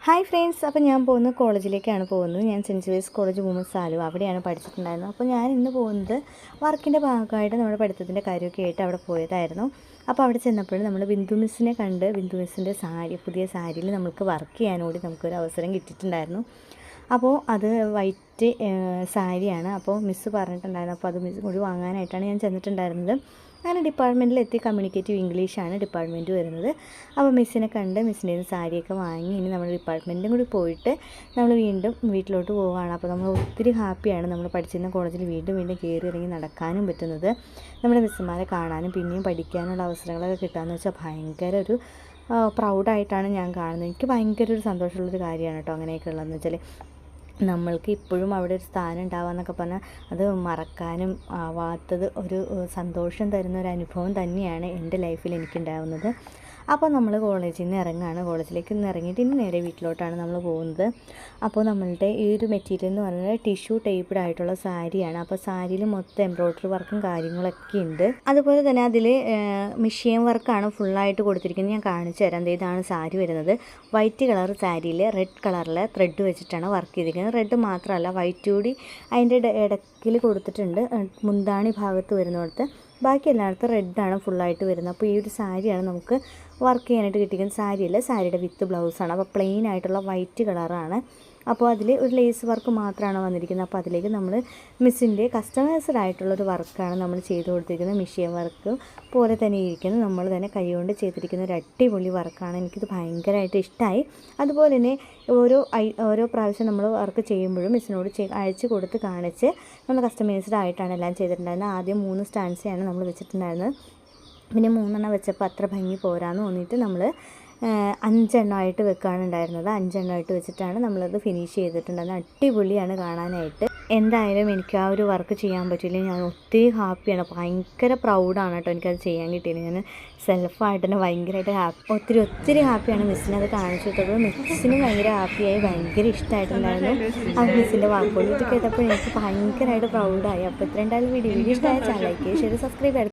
Hi friends, അപ്പോൾ ഞാൻ പോകുന്നത് കോളേജിലേക്കാണ് പോകുന്നത്. ഞാൻ Saint Joseph College women's Aluva അവിടെയാണ് പഠിച്ചിട്ടുണ്ടായിരുന്നത്. അപ്പോൾ ഞാൻ ഇന്ന് പോകുന്നത് വർക്കിൻ്റെ ഭാഗമായിട്ട് നമ്മുടെ പഠിത്തത്തിൻ്റെ കാര്യമൊക്കെ ആയിട്ട് അവിടെ പോയതായിരുന്നു. അപ്പോൾ അവിടെ ചെന്നപ്പോൾ നമ്മൾ ബിന്ദു മിസ്സിനെ കണ്ട് ബിന്ദു മിസ്സിൻ്റെ പുതിയ സാരിയിൽ നമുക്ക് വർക്ക് ചെയ്യാനോടി നമുക്കൊരു അവസരം കിട്ടിയിട്ടുണ്ടായിരുന്നു. അപ്പോൾ അത് വൈറ്റ് സാരിയാണ്. അപ്പോൾ മിസ്സ് പറഞ്ഞിട്ടുണ്ടായിരുന്നു. അപ്പോൾ അത് മിസ്സ് കൂടി വാങ്ങാനായിട്ടാണ് ഞാൻ ചെന്നിട്ടുണ്ടായിരുന്നത്. അങ്ങനെ ഡിപ്പാർട്ട്മെൻറ്റിലെത്തി. കമ്മ്യൂണിക്കേറ്റീവ് ഇംഗ്ലീഷാണ് ഡിപ്പാർട്ട്മെൻറ്റ് വരുന്നത്. അപ്പോൾ മിസ്സിനെ കണ്ട് മിസ്സിൻ്റെ സാരിയൊക്കെ വാങ്ങി ഇനി നമ്മൾ ഡിപ്പാർട്ട്മെൻറ്റും കൂടി പോയിട്ട് നമ്മൾ വീണ്ടും വീട്ടിലോട്ട് പോവുകയാണ്. അപ്പോൾ നമ്മൾ ഒത്തിരി ഹാപ്പിയാണ് നമ്മൾ പഠിച്ചിരുന്ന കോളേജിൽ വീണ്ടും കയറി ഇറങ്ങി നടക്കാനും പറ്റുന്നത്, നമ്മുടെ മിസ്സുമാരെ കാണാനും പിന്നെയും പഠിക്കാനുള്ള അവസരങ്ങളൊക്കെ കിട്ടുകയെന്ന് വെച്ചാൽ ഭയങ്കര ഒരു പ്രൗഡായിട്ടാണ് ഞാൻ കാണുന്നത്. എനിക്ക് ഭയങ്കര ഒരു സന്തോഷമുള്ളൊരു കാര്യമാണ് കേട്ടോ അങ്ങനെയൊക്കെ ഉള്ളതെന്ന് വെച്ചാൽ. നമ്മൾക്ക് ഇപ്പോഴും അവിടെ ഒരു സ്ഥാനം ഉണ്ടാവുക പറഞ്ഞാൽ അത് മറക്കാനും ആവാത്തത് ഒരു സന്തോഷം തരുന്ന ഒരു അനുഭവം തന്നെയാണ് എൻ്റെ ലൈഫിൽ എനിക്കുണ്ടാവുന്നത്. അപ്പോൾ നമ്മൾ കോളേജിൽ നിന്ന് ഇറങ്ങുകയാണ്. കോളേജിലേക്ക് നിന്ന് ഇറങ്ങിയിട്ട് ഇനി നേരെ വീട്ടിലോട്ടാണ് നമ്മൾ പോകുന്നത്. അപ്പോൾ നമ്മളുടെ ഈ ഒരു മെറ്റീരിയൽ എന്ന് പറയുന്നത് ടിഷ്യൂ ടൈപ്പ്ഡ് ആയിട്ടുള്ള സാരിയാണ്. അപ്പോൾ സാരിയിൽ മൊത്തം എംബ്രോയ്ഡറി വർക്കും കാര്യങ്ങളൊക്കെ ഉണ്ട്. അതുപോലെ തന്നെ അതിൽ മിഷ്യൻ വർക്കാണ് ഫുള്ളായിട്ട് കൊടുത്തിരിക്കുന്നത്. ഞാൻ കാണിച്ചു തരാം. ഇതാണ് സാരി വരുന്നത്. വൈറ്റ് കളർ സാരിയിൽ റെഡ് കളറിലെ ത്രെഡ് വെച്ചിട്ടാണ് വർക്ക് ചെയ്തിരിക്കുന്നത്. റെഡ് മാത്രമല്ല വൈറ്റ് കൂടി അതിൻ്റെ ഇടയ്ക്കിൽ കൊടുത്തിട്ടുണ്ട്. മുന്താണി ഭാഗത്ത് വരുന്നിടത്ത് ബാക്കി എല്ലായിടത്തും റെഡാണ് ഫുള്ളായിട്ട് വരുന്നത്. അപ്പോൾ ഈ ഒരു സാരിയാണ് നമുക്ക് വർക്ക് ചെയ്യാനായിട്ട് കിട്ടിയിരിക്കുന്നത്. സാരിയല്ല, സാരിയുടെ വിത്ത് ബ്ലൗസാണ്. അപ്പോൾ പ്ലെയിൻ ആയിട്ടുള്ള വൈറ്റ് കളറാണ്. അപ്പോൾ അതിൽ ഒരു ലേസ് വർക്ക് മാത്രമാണ് വന്നിരിക്കുന്നത്. അപ്പോൾ അതിലേക്ക് നമ്മൾ മിസ്സിൻ്റെ കസ്റ്റമൈസ്ഡ് ആയിട്ടുള്ളൊരു വർക്കാണ് നമ്മൾ ചെയ്ത് കൊടുത്തിരിക്കുന്നത്. മിഷ്യൻ വർക്ക് പോലെ തന്നെ ഇരിക്കുന്നത്, നമ്മൾ തന്നെ കൈകൊണ്ട് ചെയ്തിരിക്കുന്ന ഒരു അടിപൊളി വർക്കാണ്. എനിക്കിത് ഭയങ്കരമായിട്ട് ഇഷ്ടമായി. അതുപോലെ തന്നെ ഓരോ പ്രാവശ്യം നമ്മൾ വർക്ക് ചെയ്യുമ്പോഴും മിസ്സിനോട് അയച്ചു കൊടുത്ത് കാണിച്ച് നമ്മൾ കസ്റ്റമൈസ്ഡ് ആയിട്ടാണ് എല്ലാം ചെയ്തിട്ടുണ്ടായിരുന്നത്. ആദ്യം 3 സ്റ്റാൻഡ്സാണ് നമ്മൾ വെച്ചിട്ടുണ്ടായിരുന്നത്. പിന്നെ 3 വെച്ചപ്പോൾ അത്ര ഭംഗി പോരാന്ന് തോന്നിയിട്ട് നമ്മൾ 5 വെക്കുകയാണ് ഉണ്ടായിരുന്നത്. 5 വെച്ചിട്ടാണ് നമ്മളത് ഫിനിഷ് ചെയ്തിട്ടുണ്ടായിരുന്നത്. അടിപൊളിയാണ് കാണാനായിട്ട്. എന്തായാലും എനിക്ക് ആ ഒരു വർക്ക് ചെയ്യാൻ പറ്റില്ല. ഞാൻ ഒത്തിരി ഹാപ്പിയാണ്, ഭയങ്കര പ്രൗഡാണ് കേട്ടോ എനിക്കത് ചെയ്യാൻ കിട്ടിയത്. ഞാൻ സെൽഫായിട്ട് തന്നെ ഭയങ്കരമായിട്ട് ഒത്തിരി ഹാപ്പിയാണ്. മിസ്സിനത് കാണിച്ചു കൊടുത്തപ്പോൾ മിസ്സിന് ഭയങ്കര ഹാപ്പിയായി, ഭയങ്കര ഇഷ്ടമായിട്ടുണ്ടായിരുന്നു. ആ മിസ്സിൻ്റെ വാക്കുകൾ ഇത് കേട്ടപ്പോൾ എനിക്ക് ഭയങ്കരമായിട്ട് പ്രൗഡായി. അപ്പോൾ ഇത്ര വീഡിയോ ഇഷ്ടമായ ചാനൽ ലൈക്ക് ചെയ്യുക, ഷെയർ, സബ്സ്ക്രൈബ്